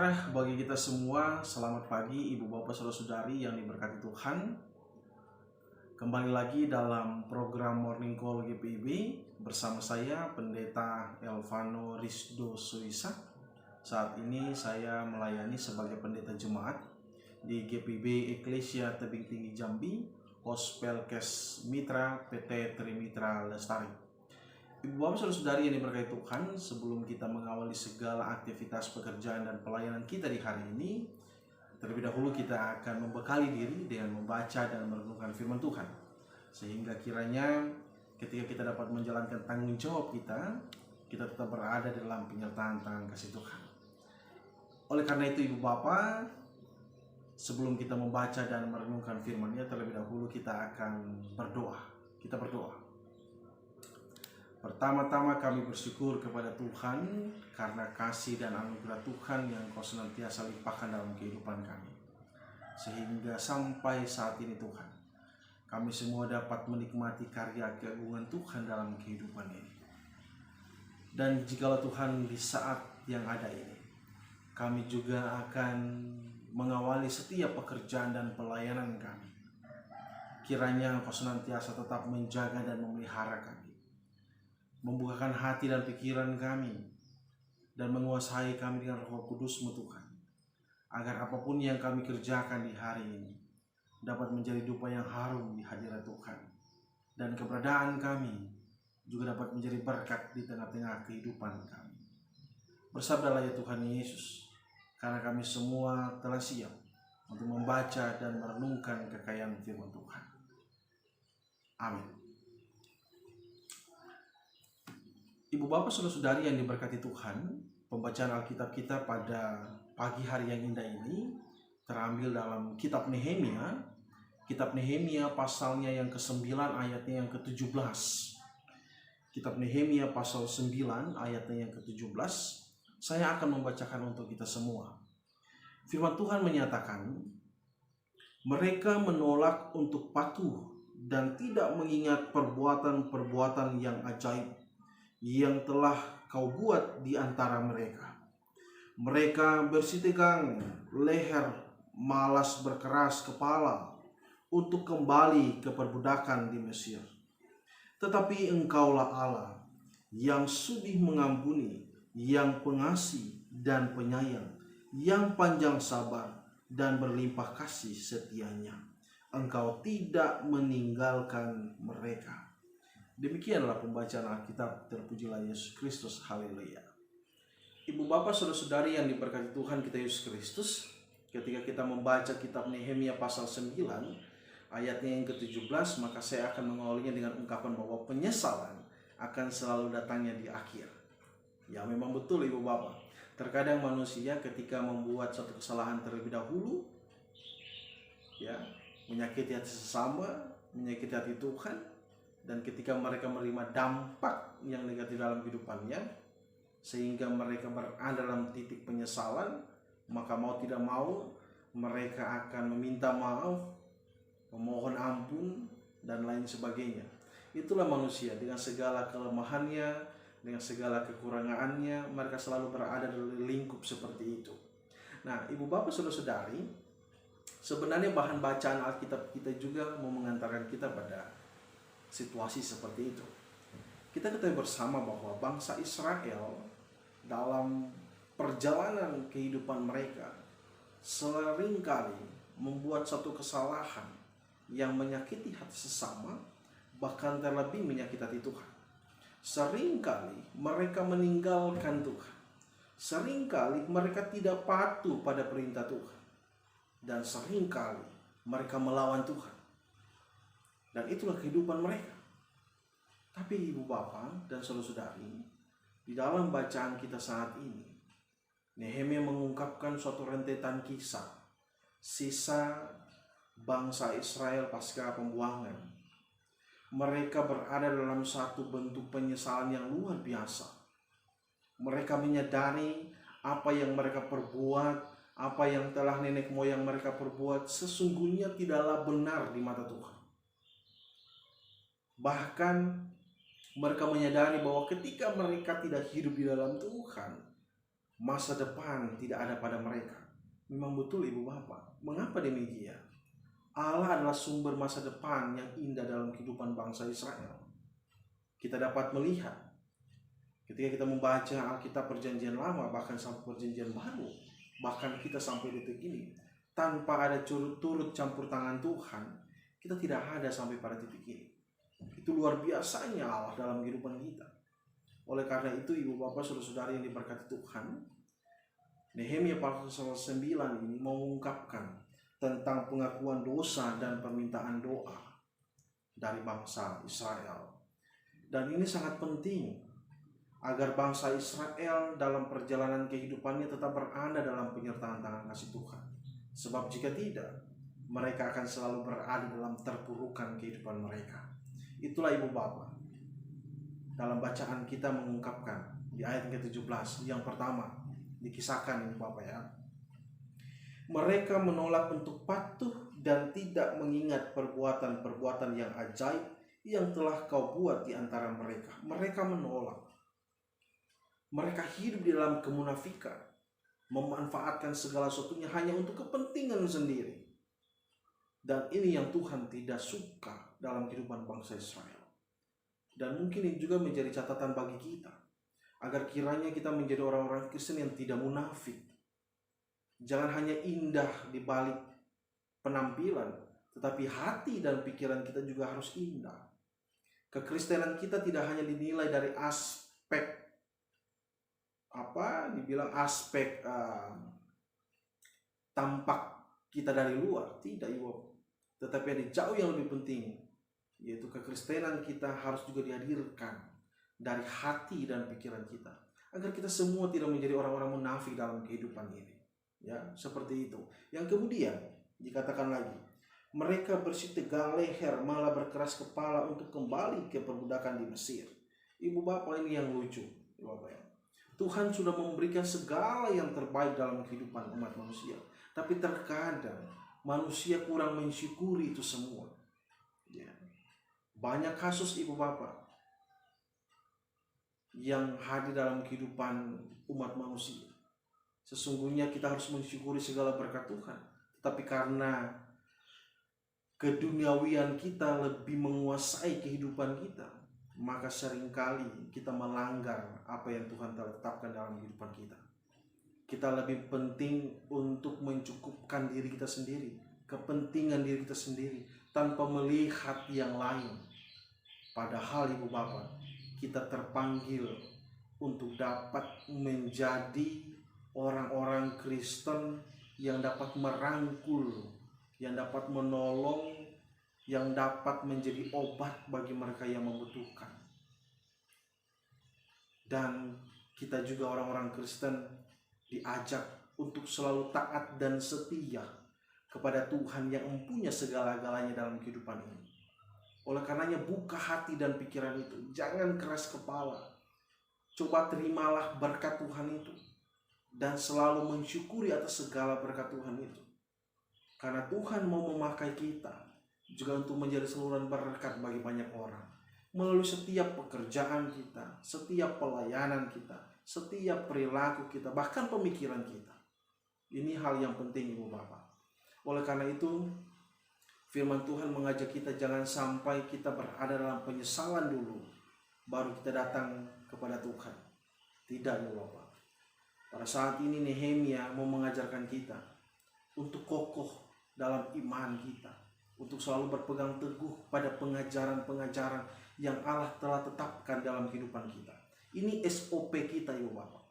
sejahtera bagi kita semua. Selamat pagi Ibu Bapak Saudara-saudari yang diberkati Tuhan. Kembali lagi dalam program Morning Call GPIB bersama saya Pendeta Elvano Rizdo Suisa. Saat ini saya melayani sebagai pendeta jemaat di GPIB Eklesia Tebing Tinggi Jambi, Hospelkes Mitra PT Trimitra Lestari. Ibu Bapak Saudara-saudari yang diberkati Tuhan, sebelum kita mengawali segala aktivitas pekerjaan dan pelayanan kita di hari ini, terlebih dahulu kita akan membekali diri dengan membaca dan merenungkan firman Tuhan, sehingga kiranya ketika kita dapat menjalankan tanggung jawab kita tetap berada dalam penyertaan tangan kasih Tuhan. Oleh karena itu Ibu Bapak, sebelum kita membaca dan merenungkan firman-Nya, terlebih dahulu kita akan berdoa. Kita berdoa. Pertama-tama kami bersyukur kepada Tuhan karena kasih dan anugerah Tuhan yang Kau senantiasa limpahkan dalam kehidupan kami. Sehingga sampai saat ini Tuhan, kami semua dapat menikmati karya keagungan Tuhan dalam kehidupan ini. Dan jikalau Tuhan di saat yang ada ini, kami juga akan mengawali setiap pekerjaan dan pelayanan kami. Kiranya Kau senantiasa tetap menjaga dan memelihara kami, membukakan hati dan pikiran kami, dan menguasai kami dengan Roh Kudus-Mu Tuhan, agar apapun yang kami kerjakan di hari ini dapat menjadi dupa yang harum di hadirat Tuhan, dan keberadaan kami juga dapat menjadi berkat di tengah-tengah kehidupan kami. Bersabdalah ya Tuhan Yesus, karena kami semua telah siap untuk membaca dan merenungkan kekayaan firman Tuhan. Amin. Ibu Bapak Saudara-saudari yang diberkati Tuhan, pembacaan Alkitab kita pada pagi hari yang indah ini terambil dalam kitab Nehemia. Kitab Nehemia pasalnya yang ke-9 ayatnya yang ke-17. Kitab Nehemia pasal 9 ayatnya yang ke-17. Saya akan membacakan untuk kita semua. Firman Tuhan menyatakan, mereka menolak untuk patuh dan tidak mengingat perbuatan-perbuatan yang ajaib yang telah Kau buat di antara mereka. Mereka bersitegang leher, malas berkeras kepala untuk kembali ke perbudakan di Mesir. Tetapi Engkaulah Allah yang sudi mengampuni, yang pengasih dan penyayang, yang panjang sabar dan berlimpah kasih setianya. Engkau tidak meninggalkan mereka. Demikianlah pembacaan Alkitab. Terpujilah Yesus Kristus. Haleluya. Ibu Bapak Saudara-saudari yang diberkati Tuhan kita Yesus Kristus, ketika kita membaca kitab Nehemia pasal 9 ayatnya yang ke-17, maka saya akan mengawalinya dengan ungkapan bahwa penyesalan akan selalu datangnya di akhir. Ya, memang betul Ibu Bapak. Terkadang manusia ketika membuat satu kesalahan terlebih dahulu, ya, menyakiti hati sesama, menyakiti hati Tuhan, dan ketika mereka menerima dampak yang negatif dalam kehidupannya, sehingga mereka berada dalam titik penyesalan, maka mau tidak mau mereka akan meminta maaf, memohon ampun, dan lain sebagainya. Itulah manusia dengan segala kelemahannya, dengan segala kekurangannya, mereka selalu berada dalam lingkup seperti itu. Nah, Ibu Bapak Saudara-saudari, sebenarnya bahan bacaan Alkitab kita juga mau mengantarkan kita pada situasi seperti itu. Kita ketahui bersama bahwa bangsa Israel dalam perjalanan kehidupan mereka seringkali membuat satu kesalahan yang menyakiti hati sesama, bahkan terlebih menyakiti hati Tuhan. Seringkali mereka meninggalkan Tuhan. Seringkali mereka tidak patuh pada perintah Tuhan. Dan seringkali mereka melawan Tuhan. Dan itulah kehidupan mereka. Tapi Ibu Bapak dan Saudara-saudari, di dalam bacaan kita saat ini, Nehemia mengungkapkan suatu rentetan kisah sisa bangsa Israel pasca pembuangan. Mereka berada dalam satu bentuk penyesalan yang luar biasa. Mereka menyadari apa yang mereka perbuat, apa yang telah nenek moyang mereka perbuat sesungguhnya tidaklah benar di mata Tuhan. Bahkan mereka menyadari bahwa ketika mereka tidak hidup di dalam Tuhan, masa depan tidak ada pada mereka. Memang betul Ibu Bapak. Mengapa demikian? Allah adalah sumber masa depan yang indah dalam kehidupan bangsa Israel. Kita dapat melihat ketika kita membaca Alkitab Perjanjian Lama, bahkan sampai Perjanjian Baru, bahkan kita sampai detik ini, tanpa ada turut campur tangan Tuhan, kita tidak ada sampai pada titik ini. Itu luar biasanya Allah dalam kehidupan kita. Oleh karena itu, Ibu Bapak, saudara-saudari yang diberkati Tuhan, Nehemia pasal 9 ini mengungkapkan tentang pengakuan dosa dan permintaan doa dari bangsa Israel. Dan ini sangat penting agar bangsa Israel dalam perjalanan kehidupannya tetap berada dalam penyertaan tangan kasih Tuhan. Sebab jika tidak, mereka akan selalu berada dalam terpurukan kehidupan mereka. Itulah Ibu Bapak, dalam bacaan kita mengungkapkan di ayat ke-17 yang pertama dikisahkan Ibu Bapak ya. Mereka menolak untuk patuh dan tidak mengingat perbuatan-perbuatan yang ajaib yang telah kau buat di antara mereka. Mereka menolak. Mereka hidup di dalam kemunafikan, memanfaatkan segala sesuatunya hanya untuk kepentingan sendiri. Dan ini yang Tuhan tidak suka dalam kehidupan bangsa Israel. Dan mungkin ini juga menjadi catatan bagi kita, agar kiranya kita menjadi orang-orang Kristen yang tidak munafik. Jangan hanya indah di balik penampilan, tetapi hati dan pikiran kita juga harus indah. Kekristenan kita tidak hanya dinilai dari aspek aspek tampak kita dari luar, tidak Ibu. Tetapi ada jauh yang lebih penting, yaitu kekristenan kita harus juga dihadirkan dari hati dan pikiran kita, agar kita semua tidak menjadi orang-orang munafik dalam kehidupan ini. Ya, seperti itu. Yang kemudian dikatakan lagi, mereka bersih tegang leher, malah berkeras kepala untuk kembali ke perbudakan di Mesir. Ibu Bapak, ini yang lucu, Ibu Bapak ya. Tuhan sudah memberikan segala yang terbaik dalam kehidupan umat manusia, tapi terkadang manusia kurang mensyukuri itu semua. Ya. Banyak kasus Ibu Bapak yang hadir dalam kehidupan umat manusia. Sesungguhnya kita harus mensyukuri segala berkat Tuhan, tetapi karena keduniawian kita lebih menguasai kehidupan kita, maka seringkali kita melanggar apa yang Tuhan telah tetapkan dalam kehidupan kita. Kita lebih penting untuk mencukupkan diri kita sendiri, kepentingan diri kita sendiri, tanpa melihat yang lain. Padahal Ibu Bapak, kita terpanggil untuk dapat menjadi orang-orang Kristen yang dapat merangkul, yang dapat menolong, yang dapat menjadi obat bagi mereka yang membutuhkan. Dan kita juga orang-orang Kristen diajak untuk selalu taat dan setia kepada Tuhan yang mempunyai segala-galanya dalam kehidupan ini. Oleh karenanya buka hati dan pikiran itu, jangan keras kepala. Coba terimalah berkat Tuhan itu dan selalu mensyukuri atas segala berkat Tuhan itu. Karena Tuhan mau memakai kita juga untuk menjadi saluran berkat bagi banyak orang. Melalui setiap pekerjaan kita, setiap pelayanan kita, setiap perilaku kita, bahkan pemikiran kita. Ini hal yang penting Ibu Bapak. Oleh karena itu, firman Tuhan mengajak kita jangan sampai kita berada dalam penyesalan dulu, baru kita datang kepada Tuhan. Tidak Ibu Bapak. Pada saat ini Nehemia mau mengajarkan kita untuk kokoh dalam iman kita, untuk selalu berpegang teguh pada pengajaran-pengajaran yang Allah telah tetapkan dalam kehidupan kita. Ini SOP kita Ibu Bapak.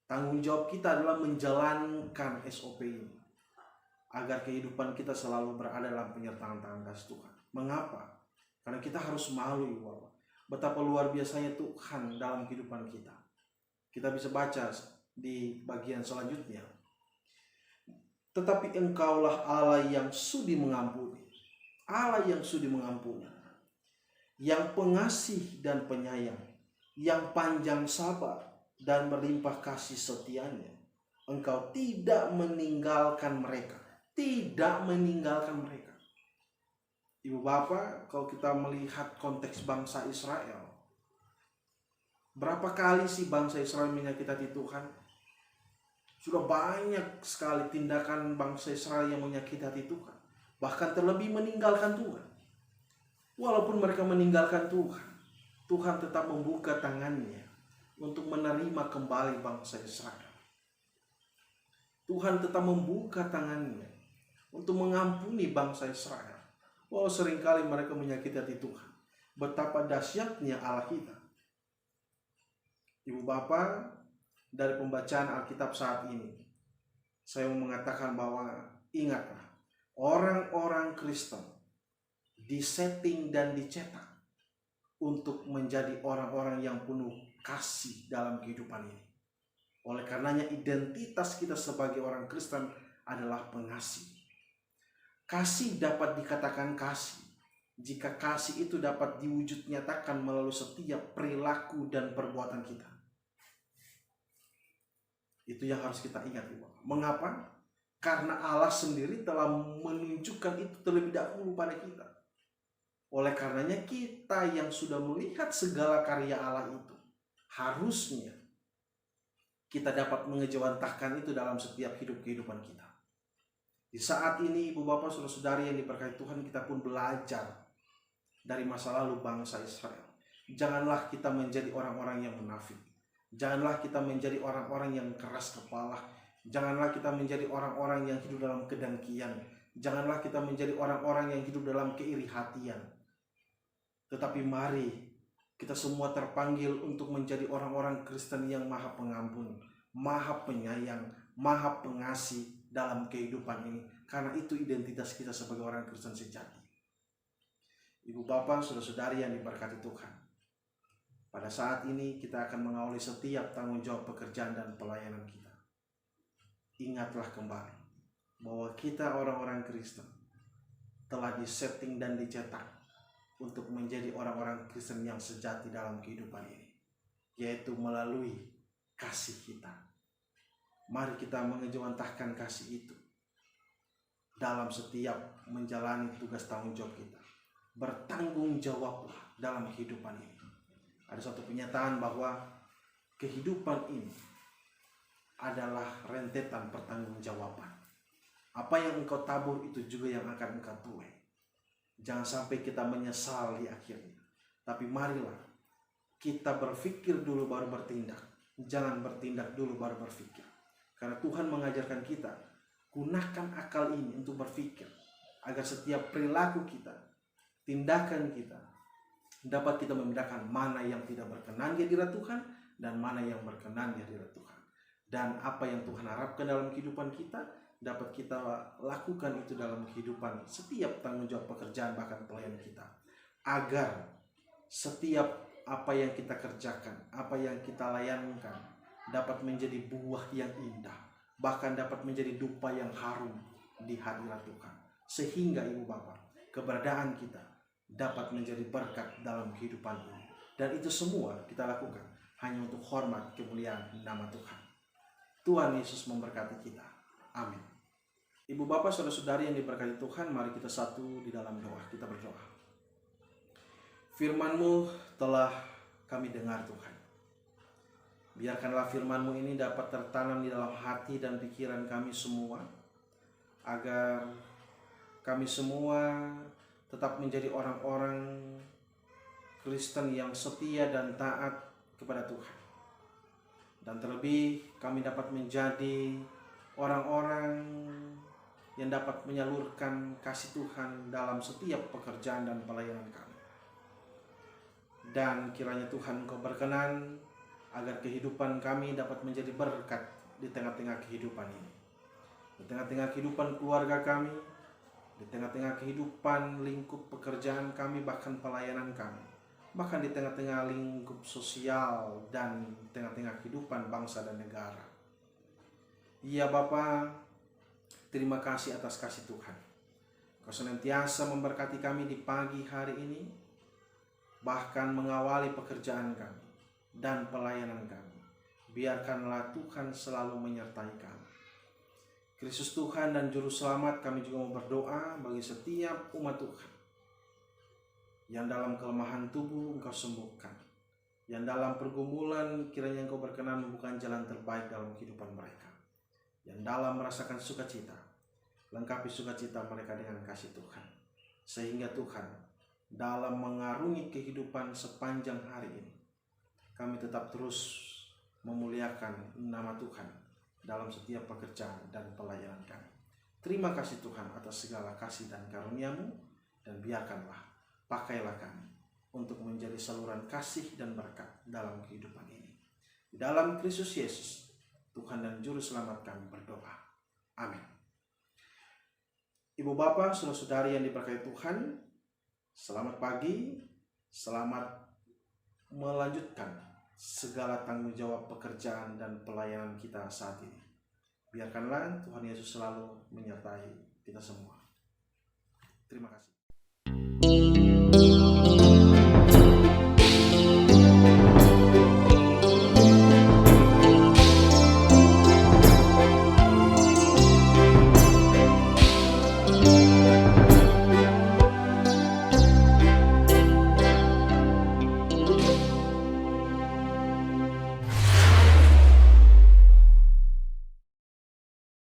Tanggung jawab kita adalah menjalankan SOP ini, agar kehidupan kita selalu berada dalam penyertaan tangan kasih Tuhan. Mengapa? Karena kita harus malu Ibu Bapak, betapa luar biasanya Tuhan dalam kehidupan kita. Kita bisa baca di bagian selanjutnya. Tetapi engkaulah Allah yang sudi mengampuni, Allah yang sudi mengampuni, yang pengasih dan penyayang, yang panjang sabar dan berlimpah kasih setianya. Engkau tidak meninggalkan mereka, tidak meninggalkan mereka. Ibu Bapak, kalau kita melihat konteks bangsa Israel, berapa kali sih bangsa Israel menyakiti hati Tuhan? Sudah banyak sekali tindakan bangsa Israel yang menyakiti hati Tuhan. Bahkan terlebih meninggalkan Tuhan. Walaupun mereka meninggalkan Tuhan, Tuhan tetap membuka tangannya untuk menerima kembali bangsa Israel. Tuhan tetap membuka tangannya untuk mengampuni bangsa Israel. Walau seringkali mereka menyakiti hati Tuhan. Betapa dahsyatnya Allah kita. Ibu Bapak, dari pembacaan Alkitab saat ini, saya mau mengatakan bahwa ingatlah, orang-orang Kristen disetting dan dicetak untuk menjadi orang-orang yang penuh kasih dalam kehidupan ini. Oleh karenanya identitas kita sebagai orang Kristen adalah pengasih. Kasih dapat dikatakan kasih jika kasih itu dapat diwujud nyatakan melalui setiap perilaku dan perbuatan kita. Itu yang harus kita ingat, Ibu. Mengapa? Karena Allah sendiri telah menunjukkan itu terlebih dahulu pada kita. Oleh karenanya kita yang sudah melihat segala karya Allah itu, harusnya kita dapat mengejawantahkan itu dalam setiap kehidupan kita. Di saat ini, Ibu Bapak Saudara-saudari yang diberkati Tuhan, kita pun belajar dari masa lalu bangsa Israel. Janganlah kita menjadi orang-orang yang munafik. Janganlah kita menjadi orang-orang yang keras kepala. Janganlah kita menjadi orang-orang yang hidup dalam kedengkian. Janganlah kita menjadi orang-orang yang hidup dalam keiri hatian. Tetapi mari kita semua terpanggil untuk menjadi orang-orang Kristen yang maha pengampun, maha penyayang, maha pengasih dalam kehidupan ini. Karena itu identitas kita sebagai orang Kristen sejati. Ibu Bapak, Saudara-saudari yang diberkati Tuhan, pada saat ini kita akan mengawali setiap tanggung jawab pekerjaan dan pelayanan kita. Ingatlah kembali bahwa kita orang-orang Kristen telah disetting dan dicetak untuk menjadi orang-orang Kristen yang sejati dalam kehidupan ini, yaitu melalui kasih kita. Mari kita mengejawantahkan kasih itu dalam setiap menjalani tugas tanggung jawab kita. Bertanggung jawablah dalam kehidupan ini. Ada satu pernyataan bahwa kehidupan ini adalah rentetan pertanggungjawaban. Apa yang engkau tabur itu juga yang akan engkau tuai. Jangan sampai kita menyesal di akhirnya. Tapi marilah kita berpikir dulu baru bertindak. Jangan bertindak dulu baru berpikir. Karena Tuhan mengajarkan kita, gunakan akal ini untuk berpikir. Agar setiap perilaku kita, tindakan kita, dapat kita membedakan mana yang tidak berkenan di hadirat Tuhan dan mana yang berkenan di hadirat Tuhan. Dan apa yang Tuhan harapkan dalam kehidupan kita, dapat kita lakukan itu dalam kehidupan setiap tanggung jawab pekerjaan bahkan pelayanan kita. Agar setiap apa yang kita kerjakan, apa yang kita layankan dapat menjadi buah yang indah, bahkan dapat menjadi dupa yang harum di hadirat Tuhan. Sehingga Ibu Bapak, keberadaan kita dapat menjadi berkat dalam kehidupan ini. Dan itu semua kita lakukan hanya untuk hormat kemuliaan nama Tuhan. Tuhan Yesus memberkati kita. Amin. Ibu Bapak Saudara-saudari yang diberkati Tuhan, mari kita satu di dalam doa. Kita berdoa. Firman-Mu telah kami dengar Tuhan. Biarkanlah firman-Mu ini dapat tertanam di dalam hati dan pikiran kami semua, agar kami semua tetap menjadi orang-orang Kristen yang setia dan taat kepada Tuhan. Dan terlebih kami dapat menjadi orang-orang yang dapat menyalurkan kasih Tuhan dalam setiap pekerjaan dan pelayanan kami. Dan kiranya Tuhan Engkau berkenan agar kehidupan kami dapat menjadi berkat di tengah-tengah kehidupan ini. Di tengah-tengah kehidupan keluarga kami, di tengah-tengah kehidupan lingkup pekerjaan kami, bahkan pelayanan kami, bahkan di tengah-tengah lingkup sosial dan di tengah-tengah kehidupan bangsa dan negara. Ya Bapa, terima kasih atas kasih Tuhan. Kau senantiasa memberkati kami di pagi hari ini, bahkan mengawali pekerjaan kami dan pelayanan kami. Biarkanlah Tuhan selalu menyertai kami. Kristus Tuhan dan Juru Selamat, kami juga mau berdoa bagi setiap umat Tuhan yang dalam kelemahan tubuh Engkau sembuhkan, yang dalam pergumulan kiranya Engkau berkenan membuka jalan terbaik dalam kehidupan mereka. yang dalam merasakan sukacita, lengkapi sukacita mereka dengan kasih Tuhan. Sehingga Tuhan, dalam mengarungi kehidupan sepanjang hari ini, kami tetap terus memuliakan nama Tuhan dalam setiap pekerjaan dan pelayanan kami. Terima kasih Tuhan atas segala kasih dan karunia-Mu, dan biarkanlah, pakailah kami untuk menjadi saluran kasih dan berkat dalam kehidupan ini. Di dalam Kristus Yesus, Tuhan dan Juru Selamat kami berdoa. Amin. Ibu Bapak, saudara-saudari yang diberkati Tuhan, selamat pagi, selamat melanjutkan segala tanggung jawab pekerjaan dan pelayanan kita saat ini. Biarkanlah Tuhan Yesus selalu menyertai kita semua. Terima kasih.